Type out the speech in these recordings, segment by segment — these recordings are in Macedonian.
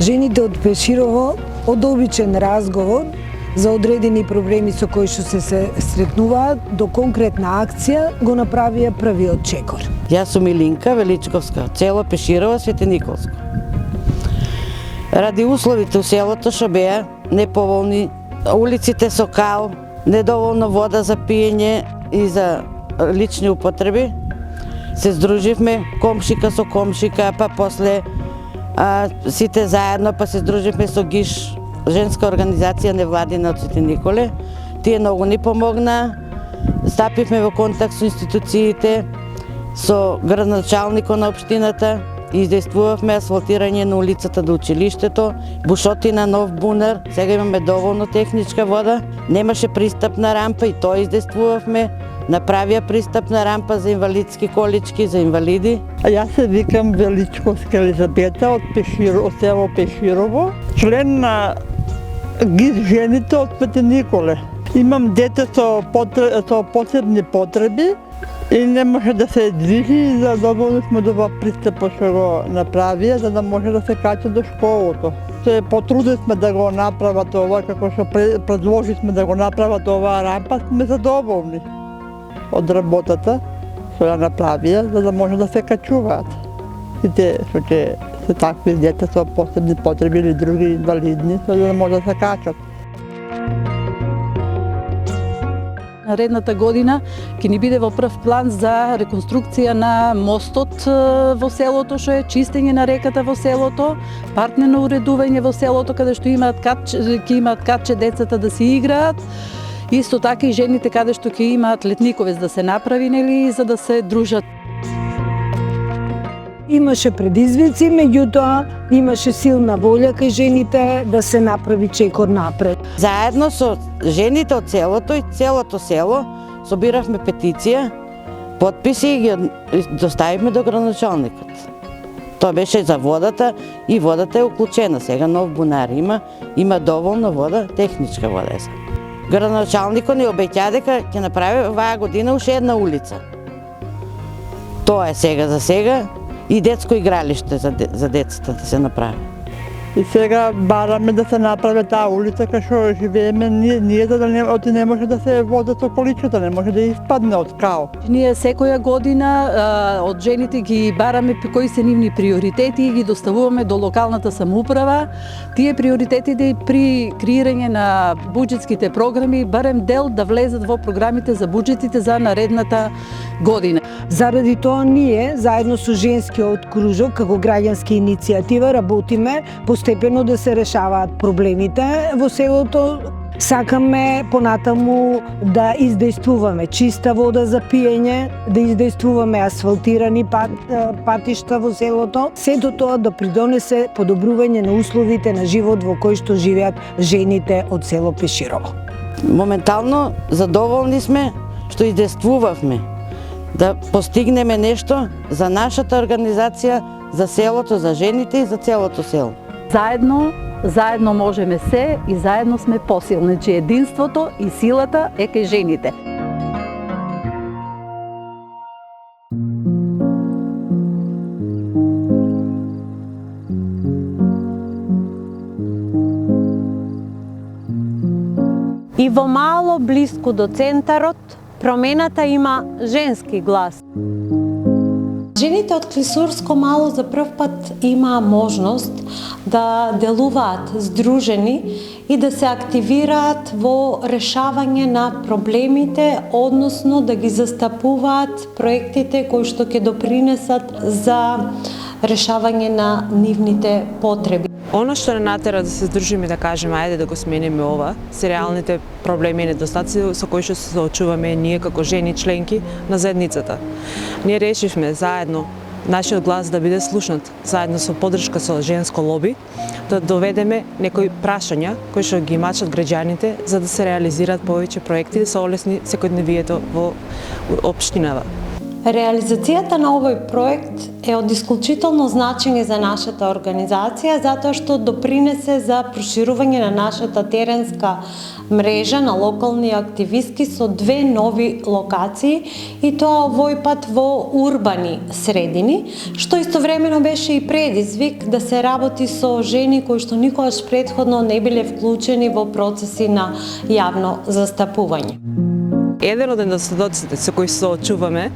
Жените од Пеширово од обичен разговор за одредени проблеми со кои што се сретнуваат до конкретна акција го направија првиот чекор. Јас сум Илинка Величковска, село Пеширово, Свети Николско. Ради условите у селото што беа неповолни, улиците со кал, недоволно вода за пиење и за лични употреби, се здруживме комшика со комшика, па после сите заедно, па се здруживме со ГИШ, женска организација невладина од Свети Николе. Тие многу ни помогна, стапивме во контакт со институциите, со градоначалникот на општината, издействувавме асфалтирање на улицата до училиштето, бушотина, нов бунар, сега имаме доволно техничка вода, немаше пристапна рампа и тоа издействувавме, направија пристапна рампа за инвалидски колички, за инвалиди. Јас се викам Величковска Елизабета од село Пеширово, член на ГИС жените од Свети Николе. Имам дете со посебни потреби и не може да се движи, задоволни сме до ова пристапот што го направија, за да може да се качи до школото. Се потрудисме да го направат ова, како што предложисме да го направат оваа рампа, сме задоволни од работата што ја направија, за да може да се качуваат. Сите што ќе се такви дете со посебни потреби или други инвалидни, за да може да се качат. Наредната година ќе ни биде во прв план за реконструкција на мостот во селото, што е чистење на реката во селото, паркнено уредување во селото, каде што ќе имаат катче децата да си играат. Исто така и жените каде што ќе имаат летниковец да се направи, нели, за да се дружат. Имаше предизвици, меѓутоа имаше силна волја кај жените да се направи чекор напред. Заедно со жените од селото и целото село собиравме петиција, потписи и ги доставивме до градоначалникот. Тоа беше за водата и водата е уклучена. Сега нов бунар има доволно вода, техничка вода е. Градоначалникот ни обеќа дека ќе направи оваа година уште една улица. Тоа е сега за сега и детско игралиште за децата да се направи. И сега бараме да се направи таа улица кај што живееме ние, за да не може да се вода со количката, не може да испадне од као. Ние секоја година од жените ги бараме кои се нивни приоритети и ги доставуваме до локалната самоуправа. Тие приоритети при креирање на буџетските програми барем дел да влезат во програмите за буџетите за наредната година. Заради тоа ние, заедно со женскиот кружок, како граѓанска иницијатива, работиме постепено да се решаваат проблемите во селото. Сакаме понатаму да издействуваме чиста вода за пиење, да издействуваме асфалтирани патишта во селото. Сето тоа да придонесе подобрување на условите на живот во кои што живеат жените од село Пеширово. Моментално задоволни сме што издействувавме да постигнеме нешто за нашата организација, за селото, за жените и за целото село. Заедно можеме се и заедно сме посилни, че единството и силата е кај жените. И во мало блиску до центарот, промената има женски глас. Жените од Клисурско мало за прв пат имаа можност да делуваат здружени и да се активираат во решавање на проблемите, односно да ги застапуваат проектите кои што ќе допринесат за решавање на нивните потреби. Оно што не натера да се здружиме да кажеме ајде да го смениме ова, се реалните проблеми и недостатоци со кои што се соочуваме ние како жени членки на заедницата. Ние решивме заедно нашиот глас да биде слушнат, заедно со поддршка со женско лоби, да доведеме некои прашања кои што ги мачат граѓаните за да се реализираат повеќе проекти и да се олесни секојдневието во општината. Реализацијата на овој проект е од исклучително значење за нашата организација, затоа што допринесе за проширување на нашата теренска мрежа на локални активистки со 2 нови локации, и тоа овој пат во урбани средини, што истовремено беше и предизвик да се работи со жени кои што никогаш претходно не биле вклучени во процеси на јавно застапување. Еден од недостатоците со кои се соочуваме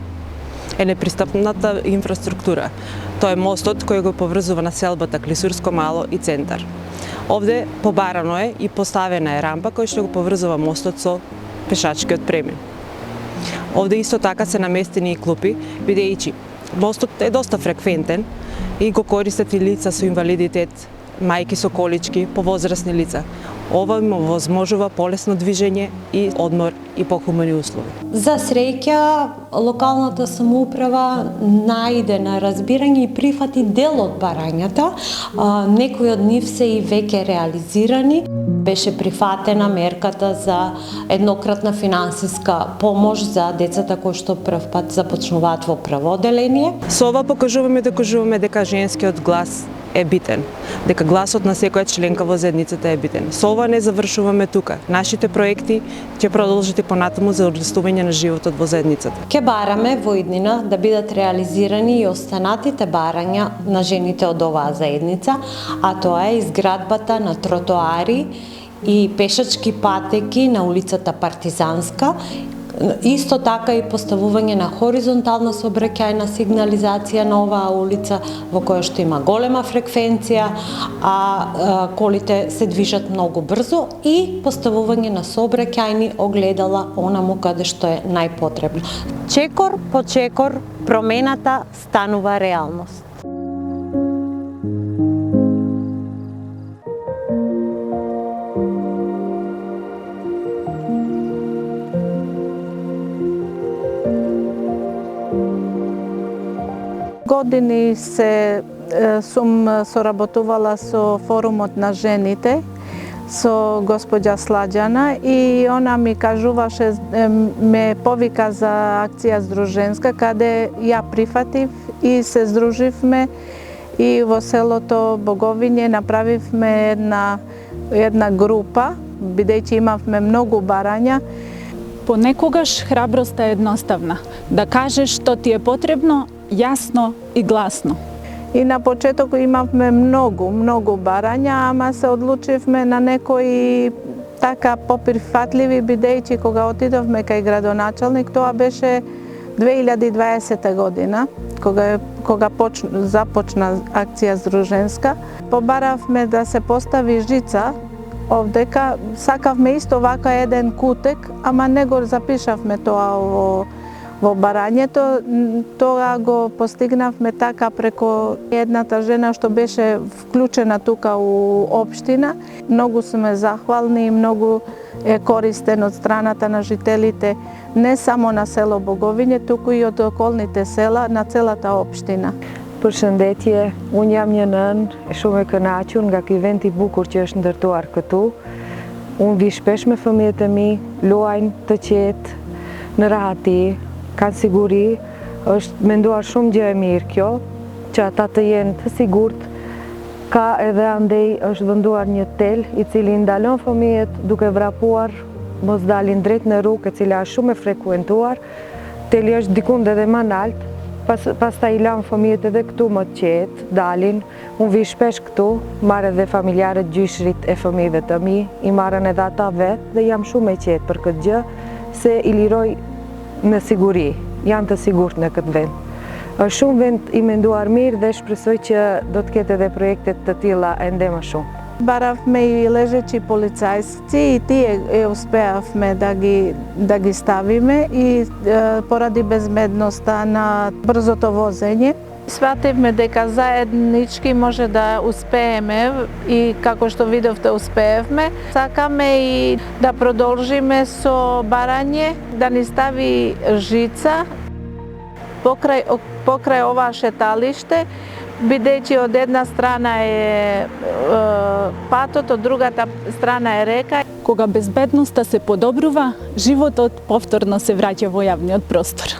е непристапната инфраструктура. Тоа е мостот кој го поврзува населбата Клисурско мало и центар. Овде побарано е и поставена е рампа која што го поврзува мостот со пешачкиот премин. Овде исто така се наместени и клупи, бидејќи мостот е доста фреквентен и го користат и лица со инвалидитет, мајки со колички, повозрасни лица. Ова им овозможува полесно движење и одмор и похумани услови. За среќа, локалната самоуправа најде на разбирање и прифати дел од барањата. Некои од нив се и веќе реализирани. Беше прифатена мерката за еднократна финансиска помош за децата кои што прв пат започнуваат во прво оделение. Со ова покажуваме дека женскиот глас е битен, дека гласот на секоја членка во заедницата е битен. Со ова не завршуваме тука. Нашите проекти ќе продолжат и понатаму за одлестување на животот во заедницата. Ке бараме во иднина да бидат реализирани и останатите барања на жените од оваа заедница, а тоа е изградбата на тротоари и пешачки патеки на улицата Партизанска, исто така и поставување на хоризонтална сообраќајна сигнализација на оваа улица во која што има голема фреквенција, а колите се движат многу брзо, и поставување на сообраќајни огледала онаму каде што е најпотребно. Чекор по чекор промената станува реалност. Години сум соработувала со форумот на жените, со госпоѓа Сладјана, и она ми кажуваше, ме повика за акција Здруженска, каде ја прифатив и се здруживме, и во селото Боговиње направивме една група, бидејќи имавме многу барања. Понекогаш храброста е едноставна, да кажеш што ти е потребно, јасно и гласно. И на почеток имавме многу барања, ама се одлучивме на некои така поприфатливи, бидејќи кога отидовме кај градоначалник, тоа беше 2020 година, кога започна акција Здруженска. Побаравме да се постави жица овдека, сакавме исто вака еден кутек, ама не го запишавме тоа во барањето. Тоа го постигнавме така преку едната жена што беше вклучена тука у општина. Многу сме захвални и многу е користен од страната на жителите, не само на село Боговиње, туку и од околните села на целата општина. Përshëndetje, unë jam një nën shumë e kënaqur nga ky vend i bukur që është ndërtuar këtu. Unë vi shpesh me fëmijët e mi, luajnë të qetë, në rahati, kanë siguri. Është menduar shumë gjë e mirë kjo, që ata të jenë të sigurt. Ka edhe andej është venduar një tel i cili ndalon fëmijët duke vrapuar, mos dalin drejt në rrugë, e cila është shumë e frekuentuar. Teli është dikund edhe më nalt. Pastaj i lanë fëmijët edhe këtu më të qetë, dalin. Unë vi shpesh këtu, marrë edhe familjarët gjyshrit e fëmijëve të mi, i marrën edhe ata vetë dhe jam shumë e qetë për këtë gjë, se i liroj në siguri, janë të sigurt në këtë vend. Është shumë vend i menduar mirë dhe shpresoj që do të ketë edhe projekte të tilla ende më shumë. Баравме и лежечи полицајци и тие успеавме да ги ставиме, и поради безбедноста на брзото возење свативме дека заеднички може да успееме, и како што видовте успеевме. Сакаме и да продолжиме со барање, да ни стави жица покрај ова шеталиште, бидејќи од една страна е патот, од другата страна е река. Кога безбедноста се подобрува, животот повторно се враќа во јавниот простор.